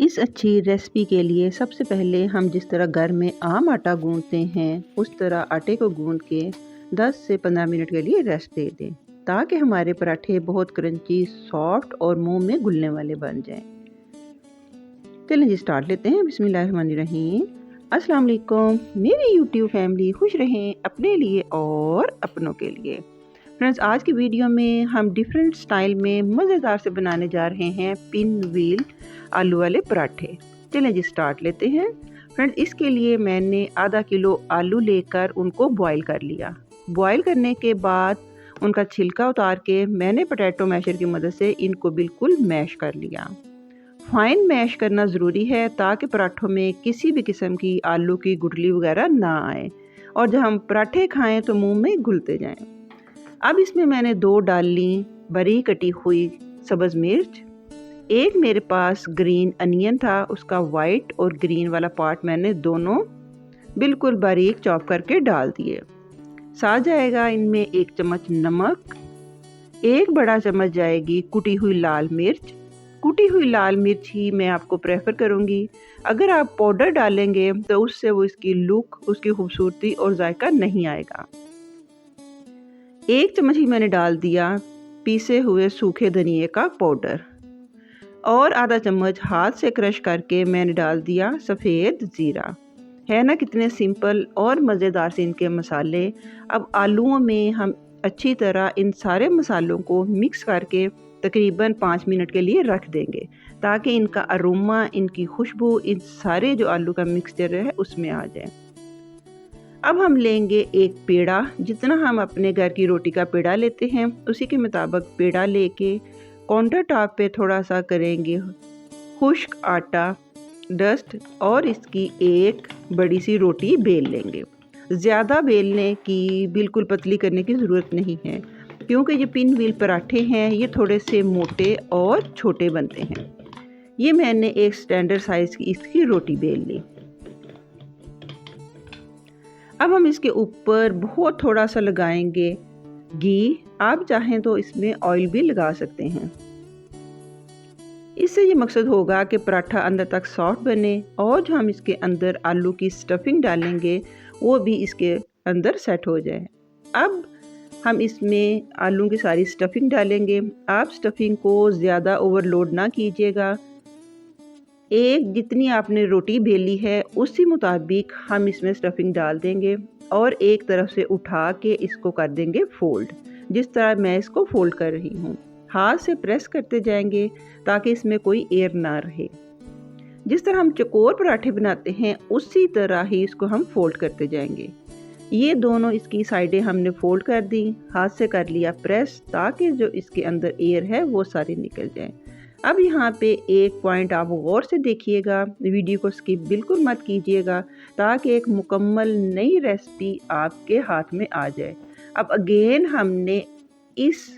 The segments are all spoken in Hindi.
इस अच्छी रेसिपी के लिए सबसे पहले हम जिस तरह घर में आम आटा गूंदते हैं उस तरह आटे को गूंद के 10 से 15 मिनट के लिए रेस्ट दे दें ताकि हमारे पराठे बहुत क्रंची, सॉफ्ट और मुंह में घुलने वाले बन जाएं। चलिए जी स्टार्ट लेते हैं। बिस्मिल्लाहिर्रहमानिर्रहीम। अस्सलाम वालेकुम मेरी यूट्यूब फैमिली, खुश रहें अपने लिए और अपनों के लिए। फ्रेंड्स, आज की वीडियो में हम डिफरेंट स्टाइल में मज़ेदार से बनाने जा रहे हैं पिन व्हील आलू वाले पराठे। चलें जी स्टार्ट लेते हैं। फ्रेंड्स, इसके लिए मैंने आधा किलो आलू लेकर उनको बॉईल कर लिया। बॉईल करने के बाद उनका छिलका उतार के मैंने पोटैटो मैशर की मदद से इनको बिल्कुल मैश कर लिया। फाइन मैश करना ज़रूरी है ताकि पराठों में किसी भी किस्म की आलू की गुठली वगैरह ना आए और जब हम पराठे खाएं तो मुंह में घुलते जाएं। अब इसमें मैंने 2 डाल ली बारीक कटी हुई सब्ज़ मिर्च। एक मेरे पास ग्रीन अनियन था, उसका वाइट और ग्रीन वाला पार्ट मैंने दोनों बिल्कुल बारीक चॉप करके डाल दिए। साथ जाएगा इनमें 1 चम्मच नमक, 1 बड़ा चम्मच जाएगी कुटी हुई लाल मिर्च। कुटी हुई लाल मिर्च ही मैं आपको प्रेफर करूँगी। अगर आप पाउडर डालेंगे तो उससे वो इसकी लुक, उसकी खूबसूरती और जायका नहीं आएगा। 1 चम्मच ही मैंने डाल दिया पीसे हुए सूखे धनिए का पाउडर और आधा चम्मच हाथ से क्रश करके मैंने डाल दिया सफ़ेद ज़ीरा। है ना कितने सिंपल और मज़ेदार से इनके मसाले। अब आलूओं में हम अच्छी तरह इन सारे मसालों को मिक्स करके तकरीबन 5 मिनट के लिए रख देंगे ताकि इनका अरोमा, इनकी खुशबू इन सारे जो आलू का मिक्सचर है उसमें आ जाए। अब हम लेंगे एक पेड़ा। जितना हम अपने घर की रोटी का पेड़ा लेते हैं उसी के मुताबिक पेड़ा लेके काउंटर टॉप पे थोड़ा सा करेंगे खुश्क आटा डस्ट और इसकी एक बड़ी सी रोटी बेल लेंगे। ज़्यादा बेलने की, बिल्कुल पतली करने की ज़रूरत नहीं है क्योंकि ये पिन व्हील पराठे हैं, ये थोड़े से मोटे और छोटे बनते हैं। ये मैंने एक स्टैंडर्ड साइज़ की इसकी रोटी बेल ली। अब हम इसके ऊपर बहुत थोड़ा सा लगाएंगे घी। आप चाहें तो इसमें ऑयल भी लगा सकते हैं। इससे ये मकसद होगा कि पराठा अंदर तक सॉफ्ट बने और जो हम इसके अंदर आलू की स्टफिंग डालेंगे वो भी इसके अंदर सेट हो जाए। अब हम इसमें आलू की सारी स्टफिंग डालेंगे। आप स्टफिंग को ज़्यादा ओवरलोड ना कीजिएगा। एक जितनी आपने रोटी बेली है उसी मुताबिक हम इसमें स्टफिंग डाल देंगे और एक तरफ से उठा के इसको कर देंगे फोल्ड, जिस तरह मैं इसको फोल्ड कर रही हूँ। हाथ से प्रेस करते जाएंगे ताकि इसमें कोई एयर ना रहे। जिस तरह हम चकोर पराठे बनाते हैं उसी तरह ही इसको हम फोल्ड करते जाएंगे। ये दोनों इसकी साइडें हमने फोल्ड कर दी, हाथ से कर लिया प्रेस ताकि जो इसके अंदर एयर है वो सारी निकल जाए। अब यहाँ पे एक पॉइंट आप गौर से देखिएगा, वीडियो को स्किप बिल्कुल मत कीजिएगा ताकि एक मुकम्मल नई रेसिपी आपके हाथ में आ जाए। अब अगेन हमने इस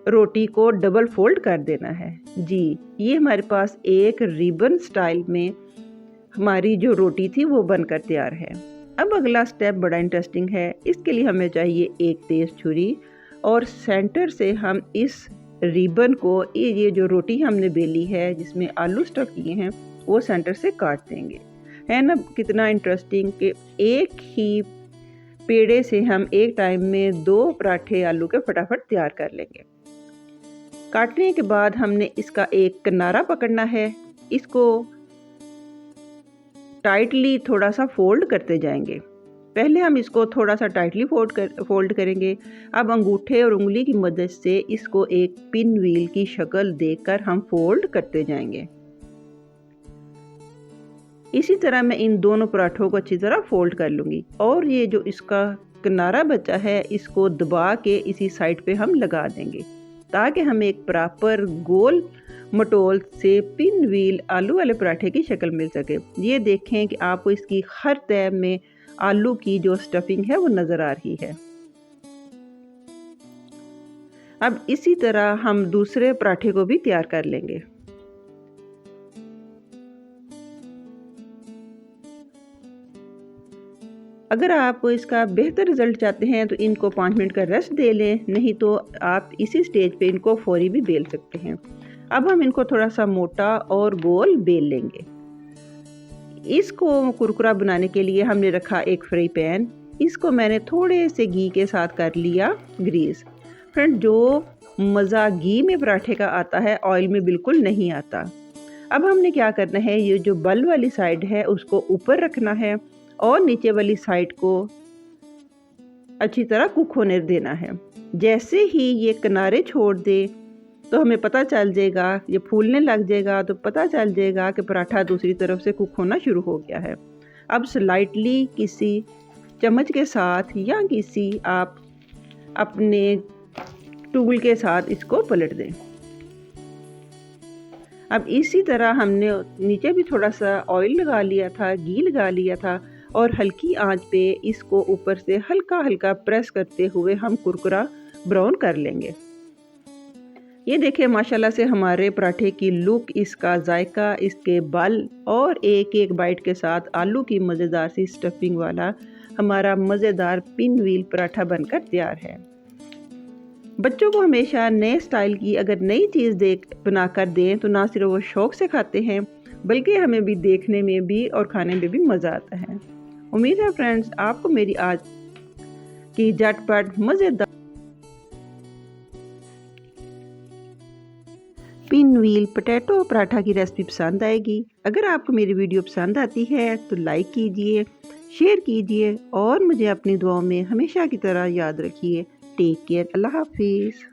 रोटी को डबल फोल्ड कर देना है। जी, ये हमारे पास एक रिबन स्टाइल में हमारी जो रोटी थी वो बनकर तैयार है। अब अगला स्टेप बड़ा इंटरेस्टिंग है। इसके लिए हमें चाहिए एक तेज़ छुरी और सेंटर से हम इस रिबन को, ये जो रोटी हमने बेली है जिसमें आलू स्टफ किए हैं, वो सेंटर से काट देंगे। है ना कितना इंटरेस्टिंग कि एक ही पेड़े से हम एक टाइम में 2 पराठे आलू के फटाफट तैयार कर लेंगे। काटने के बाद हमने इसका एक किनारा पकड़ना है, इसको टाइटली थोड़ा सा फोल्ड करते जाएंगे। पहले हम इसको थोड़ा सा टाइटली फोल्ड करेंगे। अब अंगूठे और उंगली की मदद से इसको एक पिन व्हील की शक्ल देकर हम फोल्ड करते जाएंगे। इसी तरह मैं इन दोनों पराठों को अच्छी तरह फोल्ड कर लूँगी और ये जो इसका किनारा बचा है इसको दबा के इसी साइड पे हम लगा देंगे ताकि हमें एक प्रॉपर गोल मटोल से पिन व्हील आलू वाले पराठे की शक्ल मिल सके। ये देखें कि आपको इसकी हर तह में आलू की जो स्टफिंग है वो नज़र आ रही है। अब इसी तरह हम दूसरे पराठे को भी तैयार कर लेंगे। अगर आप इसका बेहतर रिज़ल्ट चाहते हैं तो इनको 5 मिनट का रेस्ट दे लें, नहीं तो आप इसी स्टेज पे इनको फौरी भी बेल सकते हैं। अब हम इनको थोड़ा सा मोटा और गोल बेल लेंगे। इसको कुरकुरा बनाने के लिए हमने रखा एक फ्राई पैन। इसको मैंने थोड़े से घी के साथ कर लिया ग्रीस। फ्रेंड, जो मज़ा घी में पराठे का आता है ऑयल में बिल्कुल नहीं आता। अब हमने क्या करना है, ये जो बल वाली साइड है उसको ऊपर रखना है और नीचे वाली साइड को अच्छी तरह कुक होने देना है। जैसे ही ये किनारे छोड़ दे तो हमें पता चल जाएगा, ये फूलने लग जाएगा तो पता चल जाएगा कि पराठा दूसरी तरफ से कुक होना शुरू हो गया है। अब स्लाइटली किसी चम्मच के साथ या किसी आप अपने टूल के साथ इसको पलट दें। अब इसी तरह हमने नीचे भी थोड़ा सा ऑयल लगा लिया था, घी लगा लिया था और हल्की आंच पे इसको ऊपर से हल्का हल्का प्रेस करते हुए हम कुरकुरा ब्राउन कर लेंगे। ये देखिए माशाल्लाह से हमारे पराठे की लुक, इसका जायका, इसके बल और एक एक बाइट के साथ आलू की मज़ेदार सी स्टफिंग वाला हमारा मज़ेदार पिन व्हील पराठा बनकर तैयार है। बच्चों को हमेशा नए स्टाइल की अगर नई चीज़ बनाकर दें तो ना सिर्फ वो शौक़ से खाते हैं बल्कि हमें भी देखने में भी और खाने में भी मज़ा आता है। उम्मीद है फ्रेंड्स आपको मेरी आज की झटपट मज़ेदार पिन व्हील पोटैटो पराठा की रेसिपी पसंद आएगी। अगर आपको मेरी वीडियो पसंद आती है तो लाइक कीजिए, शेयर कीजिए और मुझे अपनी दुआओं में हमेशा की तरह याद रखिए। Take care. अल्लाह हाफिज़।